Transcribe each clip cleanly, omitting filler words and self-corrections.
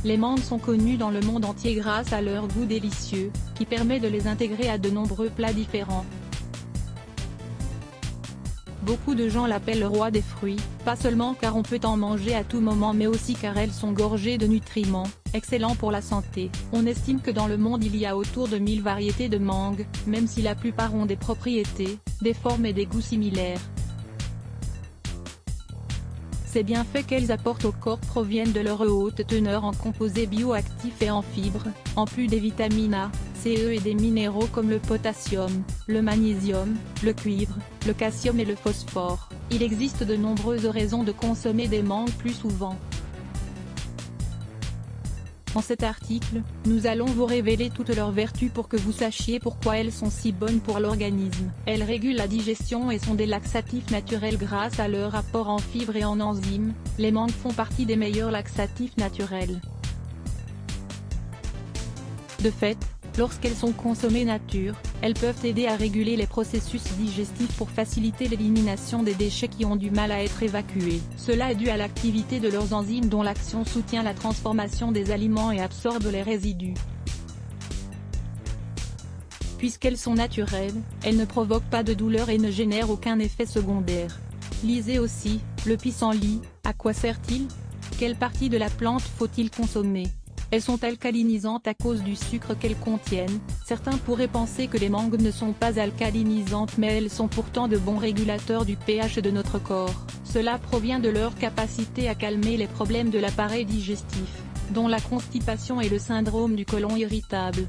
Les mangues sont connues dans le monde entier grâce à leur goût délicieux, qui permet de les intégrer à de nombreux plats différents. Beaucoup de gens l'appellent le roi des fruits, pas seulement car on peut en manger à tout moment mais aussi car elles sont gorgées de nutriments, excellents pour la santé. On estime que dans le monde il y a autour de 1000 variétés de mangues, même si la plupart ont des propriétés, des formes et des goûts similaires. Ces bienfaits qu'elles apportent au corps proviennent de leur haute teneur en composés bioactifs et en fibres, en plus des vitamines A, C, E et des minéraux comme le potassium, le magnésium, le cuivre, le calcium et le phosphore. Il existe de nombreuses raisons de consommer des mangues plus souvent. Dans cet article, nous allons vous révéler toutes leurs vertus pour que vous sachiez pourquoi elles sont si bonnes pour l'organisme. Elles régulent la digestion et sont des laxatifs naturels grâce à leur apport en fibres et en enzymes. Les mangues font partie des meilleurs laxatifs naturels. De fait, lorsqu'elles sont consommées nature, elles peuvent aider à réguler les processus digestifs pour faciliter l'élimination des déchets qui ont du mal à être évacués. Cela est dû à l'activité de leurs enzymes dont l'action soutient la transformation des aliments et absorbe les résidus. Puisqu'elles sont naturelles, elles ne provoquent pas de douleur et ne génèrent aucun effet secondaire. Lisez aussi, le pissenlit, à quoi sert-il? Quelle partie de la plante faut-il consommer? Elles sont alcalinisantes à cause du sucre qu'elles contiennent. Certains pourraient penser que les mangues ne sont pas alcalinisantes mais elles sont pourtant de bons régulateurs du pH de notre corps. Cela provient de leur capacité à calmer les problèmes de l'appareil digestif, dont la constipation et le syndrome du côlon irritable.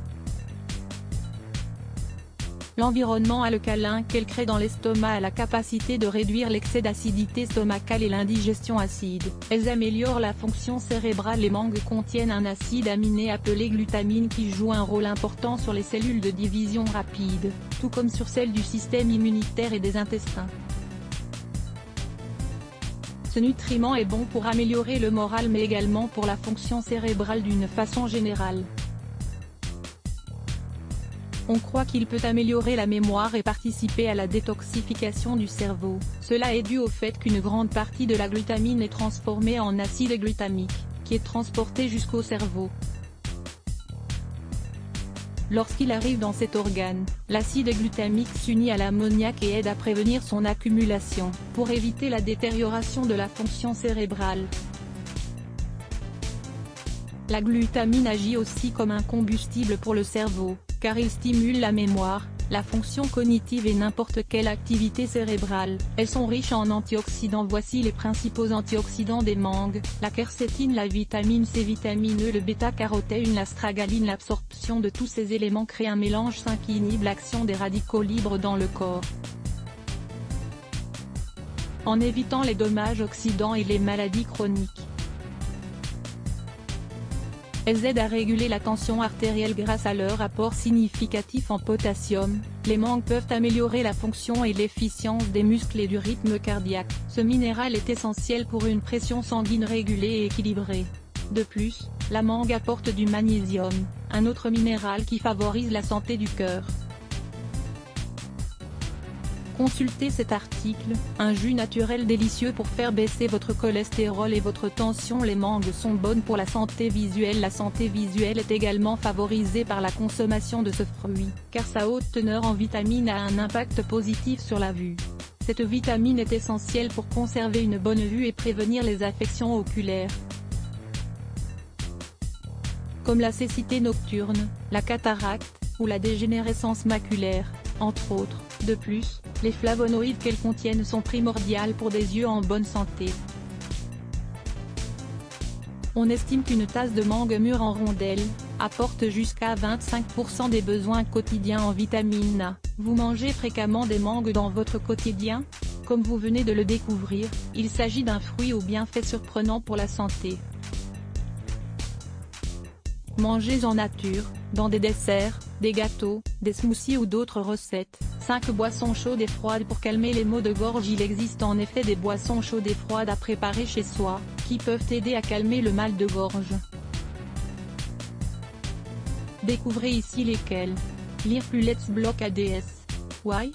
L'environnement alcalin qu'elles créent dans l'estomac a la capacité de réduire l'excès d'acidité stomacale et l'indigestion acide. Elles améliorent la fonction cérébrale. Les mangues contiennent un acide aminé appelé glutamine qui joue un rôle important sur les cellules de division rapide, tout comme sur celles du système immunitaire et des intestins. Ce nutriment est bon pour améliorer le moral mais également pour la fonction cérébrale d'une façon générale. On croit qu'il peut améliorer la mémoire et participer à la détoxification du cerveau. Cela est dû au fait qu'une grande partie de la glutamine est transformée en acide glutamique, qui est transporté jusqu'au cerveau. Lorsqu'il arrive dans cet organe, l'acide glutamique s'unit à l'ammoniac et aide à prévenir son accumulation, pour éviter la détérioration de la fonction cérébrale. La glutamine agit aussi comme un combustible pour le cerveau, car il stimule la mémoire, la fonction cognitive et n'importe quelle activité cérébrale. Elles sont riches en antioxydants. Voici les principaux antioxydants des mangues: la quercétine, la vitamine C, vitamine E, le bêta-carotène, l'astragaline. L'absorption de tous ces éléments crée un mélange sain qui inhibe l'action des radicaux libres dans le corps, en évitant les dommages oxydants et les maladies chroniques. Elles aident à réguler la tension artérielle grâce à leur apport significatif en potassium. Les mangues peuvent améliorer la fonction et l'efficience des muscles et du rythme cardiaque. Ce minéral est essentiel pour une pression sanguine régulée et équilibrée. De plus, la mangue apporte du magnésium, un autre minéral qui favorise la santé du cœur. Consultez cet article, un jus naturel délicieux pour faire baisser votre cholestérol et votre tension. Les mangues sont bonnes pour la santé visuelle. La santé visuelle est également favorisée par la consommation de ce fruit, car sa haute teneur en vitamine a un impact positif sur la vue. Cette vitamine est essentielle pour conserver une bonne vue et prévenir les affections oculaires, comme la cécité nocturne, la cataracte, ou la dégénérescence maculaire, entre autres. De plus, les flavonoïdes qu'elles contiennent sont primordiales pour des yeux en bonne santé. On estime qu'une tasse de mangue mûre en rondelles apporte jusqu'à 25% des besoins quotidiens en vitamine A. Vous mangez fréquemment des mangues dans votre quotidien? Comme vous venez de le découvrir, il s'agit d'un fruit aux bienfaits surprenants pour la santé. Mangez en nature, dans des desserts, des gâteaux, des smoothies ou d'autres recettes. 5 boissons chaudes et froides pour calmer les maux de gorge. Il existe en effet des boissons chaudes et froides à préparer chez soi, qui peuvent aider à calmer le mal de gorge. Découvrez ici lesquelles. Lire plus Let's Block ADS. Why?